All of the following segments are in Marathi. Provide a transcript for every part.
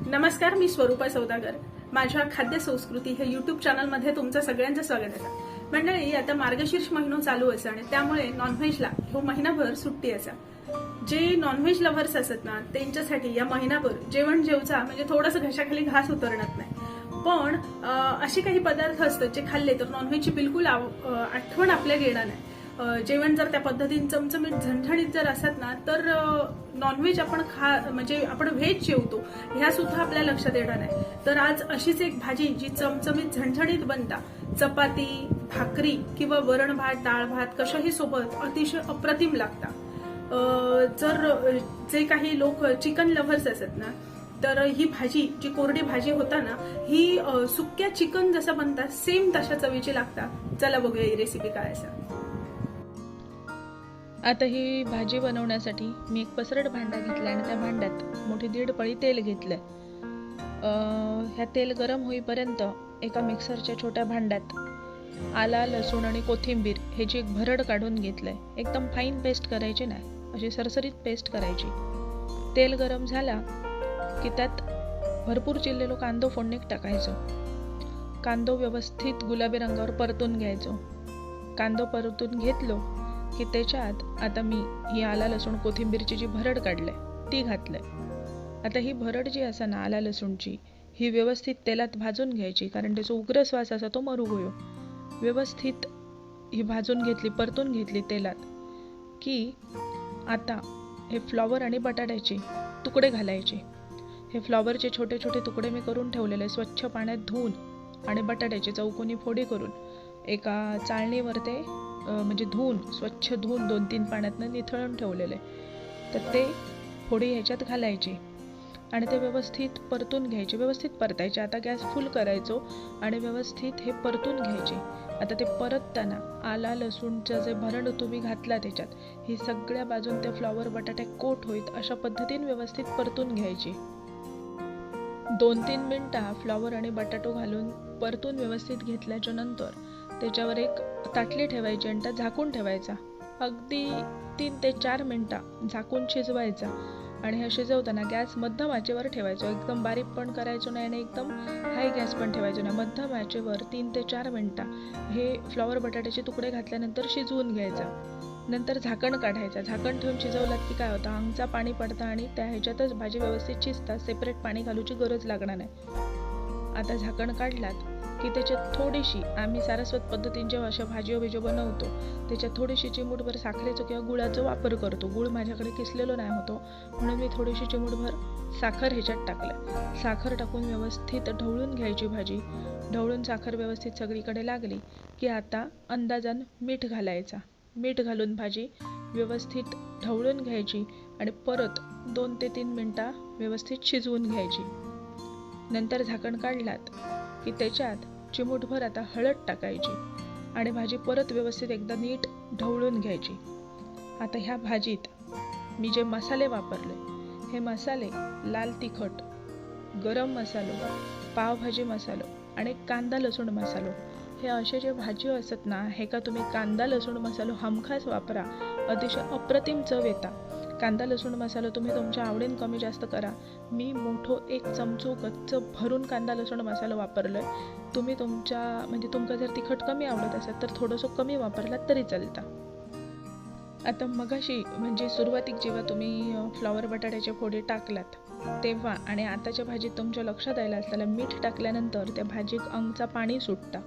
नमस्कार, मी स्वरूपा सौदागर. माझ्या खाद्य संस्कृती हे युट्यूब चॅनलमध्ये तुमचं सगळ्यांचं स्वागत आहे. मंडळी, आता मार्गशीर्ष महिना चालू असा आणि त्यामुळे नॉनव्हेजला हो महिनाभर सुट्टी असा. जे नॉनव्हेज लव्हर्स असतात ना, त्यांच्यासाठी या महिनाभर जेवण जेवचा म्हणजे थोडंसं घशाखाली घास उतरणार नाही. पण असे काही पदार्थ असतात जे खाल्ले तर नॉनव्हेजची बिलकुल आठवण आपल्याला येणार नाही. जेवण जर त्या पद्धतीने चमचमीत झणझणीत जर असतात ना, तर नॉनव्हेज आपण म्हणजे आपण व्हेज जेवतो ह्या सुद्धा आपल्या लक्षात येणार नाही. तर आज अशीच एक भाजी जी चमचमीत झणझणीत बनता, चपाती, भाकरी किंवा वरण भात, डाळ भात कशाही सोबत अतिशय अप्रतिम लागता. जर जे काही लोक चिकन लव्हर्स असतात ना, तर ही भाजी जी कोरडी भाजी होता ना, ही सुक्या चिकन जसं बनतात सेम तशा चवीची लागता. चला बघूया ही रेसिपी काय असा. आता ही भाजी बनवण्यासाठी मी एक पसरट भांडा घेतला आणि त्या भांड्यात मोठी 1.5 पळी तेल घेतलंय. ह्या तेल गरम होईपर्यंत एका मिक्सरच्या छोट्या भांड्यात आला, लसूण आणि कोथिंबीर ह्याची एक भरड काढून घेतलंय. एकदम फाईन पेस्ट करायची नाही, अशी सरसरीत पेस्ट करायची. तेल गरम झाला की त्यात भरपूर चिरलेलो कांदो फोडणीत टाकायचो. कांदो व्यवस्थित गुलाबी रंगावर परतून घ्यायचो. कांदो परतून घेतलो की त्याच्यात आता मी ही आला, लसूण, कोथिंबीरची जी भरड काढलंय ती घातलंय. आता ही भरड जी असा ना आला लसूणची, ही व्यवस्थित तेलात भाजून घ्यायची, कारण त्याचा उग्र श्वास असा तो मरू होयो. व्यवस्थित ही भाजून घेतली, परतून घेतली तेलात की आता हे फ्लॉवर आणि बटाट्याचे तुकडे घालायचे. हे फ्लॉवरचे छोटे छोटे तुकडे मी करून ठेवलेले, स्वच्छ पाण्यात धुवून आणि बटाट्याचे चौकोनी फोडी करून एका चाळणीवर ते म्हणजे स्वच्छ धुवून 2-3 पाण्यातनं निथळून ठेवलेले. तर ते फोडी ह्याच्यात घालायचे आणि ते व्यवस्थित परतून घ्यायचे, व्यवस्थित परतायचे. आता गॅस फुल करायचो आणि व्यवस्थित हे परतून घ्यायचे. आता ते परतताना आला लसूणचं जे भरड तुम्ही घातला त्याच्यात, ही सगळ्या बाजून ते फ्लॉवर बटाटे कोट होईत अशा पद्धतीने व्यवस्थित परतून घ्यायची. 2-3 मिनिटं फ्लॉवर आणि बटाटो घालून परतून व्यवस्थित घेतल्याच्या नंतर त्याच्यावर एक ताटली ठेवायची आणि त्यात झाकून ठेवायचा. अगदी 3 ते 4 मिनिटं झाकून शिजवायचा. आणि हे शिजवताना गॅस मध्यम आचेवर ठेवायचो. एकदम बारीक पण करायचो नाही आणि एकदम हाय गॅस पण ठेवायचो नाही. मध्यम आचेवर 3 ते 4 मिनिटं हे फ्लॉवर बटाट्याचे तुकडे घातल्यानंतर शिजवून घ्यायचा. नंतर झाकण काढायचा. झाकण ठेवून शिजवलात की काय होतं, अंगचा पाणी पडतं आणि त्या ह्याच्यातच भाजी व्यवस्थित शिजतात. सेपरेट पाणी घालूची गरज लागणार नाही. आता झाकण काढलात की त्याच्यात थोडीशी, आम्ही सारस्वत पद्धतीने जेव्हा अशा भाजी बनवतो त्याच्यात थोडीशी चिमूटभर साखरेचं किंवा गुळाचा वापर करतो. गुळ माझ्याकडे किसलेलो नाही होतो म्हणून मी थोडीशी चिमूटभर साखर ह्याच्यात टाकलं. साखर टाकून व्यवस्थित ढवळून घ्यायची भाजी. ढवळून साखर व्यवस्थित सगळीकडे लागली की आता अंदाजान मीठ घालायचा. मीठ घालून भाजी व्यवस्थित ढवळून घ्यायची आणि परत 2 ते 3 मिनिटं व्यवस्थित शिजवून घ्यायची. नंतर झाकण काढलात की त्याच्यात चिमूटभर आता हळद टाकायची आणि भाजी परत व्यवस्थित एकदा नीट ढवळून घ्यायची. आता ह्या भाजीत मी जे मसाले वापरले, हे मसाले लाल तिखट, गरम मसालो, पावभाजी मसालो आणि कांदा लसूण मसालो, हे असे जे भाजी असत ना, हे का तुम्ही कांदा लसूण मसालो हमखास वापरा. अतिशय अप्रतिम चव येता. कांदा लसूण मसाला तुम्ही तुमच्या आवडीन कमी जास्त करा. मी मोठो 1 चमचो गच्च भरून कांदा लसूण मसाला वापरलोय. तुम्ही तुमका जर तिखट कमी आवडत असेल तर थोडंसं कमी वापरलात तरी चालता. आता मगाशी म्हणजे सुरुवातीक जेव्हा तुम्ही फ्लॉवर बटाट्याच्या फोडी टाकलात तेव्हा आणि आताच्या भाजीत तुमच्या लक्षात आलं असताना मीठ टाकल्यानंतर त्या भाजीक अंगचा पाणी सुटता.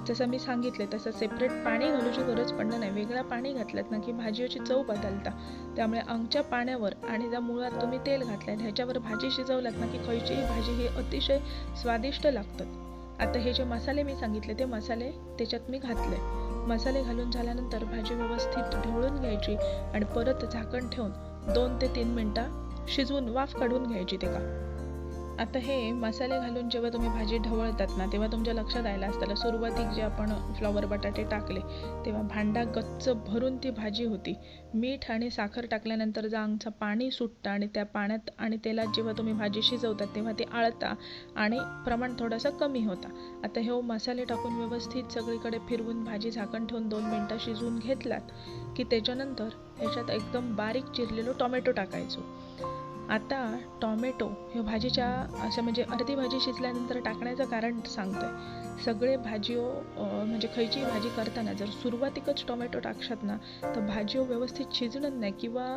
जसं मी सांगितले तसं सेपरेट पाणी घालूची गरज पडणार नाही. वेगळा पाणी घातलात ना की भाजीची चव बदलता. त्यामुळे अंगच्या पाण्यावर आणि ज्या मुळात तुम्ही तेल घातल्यात ह्याच्यावर भाजी शिजवलात ना की खयचीही भाजी ही अतिशय स्वादिष्ट लागतात. आता हे जे मसाले मी सांगितले ते मसाले त्याच्यात मी घातले. मसाले घालून झाल्यानंतर भाजी व्यवस्थित ढवळून घ्यायची आणि परत झाकण ठेवून 2 ते 3 मिनिटं शिजवून वाफ काढून घ्यायची ते का. आता हे मसाले घालून जेव्हा तुम्ही भाजी ढवळतात ना, तेव्हा तुमच्या लक्षात आलं असतं सुरुवातीक जे आपण फ्लॉवर बटाटे टाकले तेव्हा भांडा गच्च भरून ती भाजी होती. मीठ आणि साखर टाकल्यानंतर जे अंगचं पाणी सुटतं आणि त्या पाण्यात आणि तेलात जेव्हा तुम्ही भाजी शिजवतात तेव्हा ते आळता आणि प्रमाण थोडंसं कमी होता. आता हे मसाले टाकून व्यवस्थित सगळीकडे फिरवून भाजी झाकण ठेवून 2 मिनिटं शिजवून घेतलात की त्याच्यानंतर ह्याच्यात एकदम बारीक चिरलेलो टोमॅटो टाकायचो. आता टॉमॅटो हे भाजीच्या असं म्हणजे अर्धी भाजी शिजल्यानंतर टाकण्याचं कारण सांगतोय. सगळे भाजी म्हणजे खयची भाजी करताना जर सुरुवातीकच टॉमॅटो टाकशात ना तर भाजी व्यवस्थित शिजणार नाही, किंवा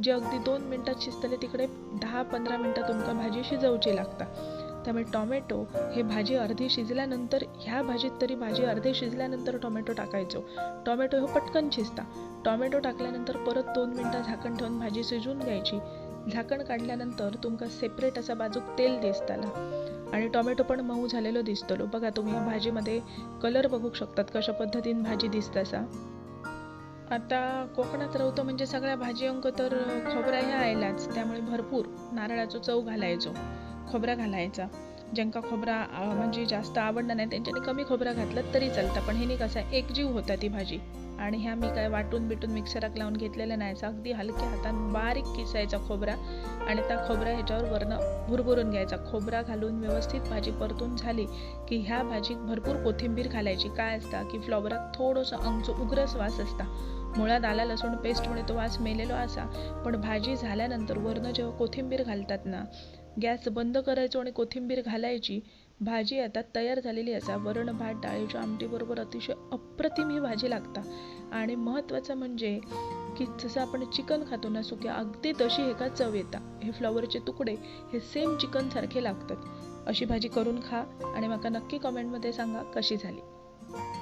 जे अगदी 2 मिनटात शिजतले तिकडे 10-15 मिनटं तुमका भाजी शिजवची लागता. त्यामुळे टॉमॅटो हे भाजी अर्धी शिजल्यानंतर, ह्या भाजीत तरी भाजी अर्धी शिजल्यानंतर टॉमॅटो टाकायचो. टॉमॅटो हे पटकन शिजता. टॉमॅटो टाकल्यानंतर परत 2 मिनटं झाकण ठेवून भाजी शिजवून घ्यायची. झाकण काढल्यानंतर तुमका सेपरेट असा बाजूक तेल दिसताला आणि टॉमॅटो पण मऊ झालेलो दिसतलो. बघा तुम्ही या भाजीमध्ये कलर बघू शकतात कशा पद्धतीने भाजी दिसतासा. आता कोकणात राहतो म्हणजे सगळ्या भाजींक तर खोबरा ह्या आयलाच, त्यामुळे भरपूर नारळाचो चव घालायचो, खोबरा घालायचा. ज्यांका खोबरा म्हणजे जास्त आवडणार नाही त्यांच्यानी कमी खोबरा घातलं तरी चालतं, पण ह्यानी कसा एकजीव होता ती भाजी. आणि ह्या मी काय वाटून बिटून मिक्सरात लावून घेतलेलं नाही, अगदी हलक्या हाताने बारीक किसायचा खोबरा आणि त्या खोबरा ह्याच्यावर वरनं भुरभुरून घ्यायचा. खोबरा घालून व्यवस्थित भाजी परतून झाली की ह्या भाजीत भरपूर कोथिंबीर घालायची. काय असता की फ्लॉवरात थोडंसं अंगचो उग्रच वास असता. मुळात आला लसूण पेस्टमुळे तो वास मेलेलो असा, पण भाजी झाल्यानंतर वरनं जेव्हा कोथिंबीर घालतात ना, गॅस बंद करायचो आणि कोथिंबीर घालायची. भाजी आता तयार झालेली असा. वरण भात डाळीच्या आमटीबरोबर अतिशय अप्रतिम ही भाजी लागता. आणि महत्त्वाचं म्हणजे की जसं आपण चिकन खातो ना सुक्या, अगदी तशी एका चव येता. हे फ्लॉवरचे तुकडे हे सेम चिकन सारखे लागतात. अशी भाजी करून खा आणि मला नक्की कमेंटमध्ये सांगा कशी झाली.